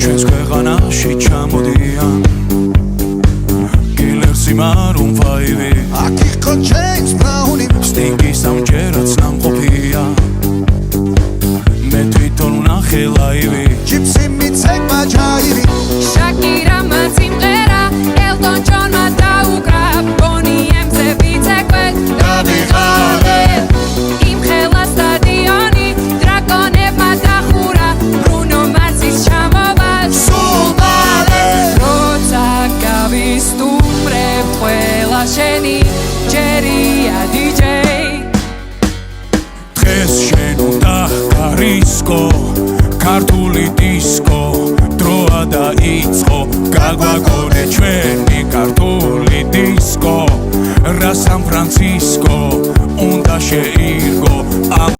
ჩვენს ქვეყანაში ჩამოდიან კილერსი მარუნ ფაივი აქ იყო ჯეიმს ბრაუნი სტინგი სამჯერაც ნამყოფია მე თვითონ ვნახე ლაივი ჯიპსი მიცეკმა ჯაივი შაკირამა სიმღერა ელტონ ჯონმა დაუკრა ბონი ემზე ვიცეკვე დავიღალე იმ ხელა სტადიონი დრაკონებმა დახურა ბრუნო მარსის ჩამოვა სულ მალე როცა გავისტუმრებ ყველა შენი ჯერია დიჯეი დღეს შენ უნდა გარისკო ქართული დისკო დროა დაიწყო გაგვაგონე ჩვენი ქართული დისკო რა სან ფრანცისკო უნდა შეირგო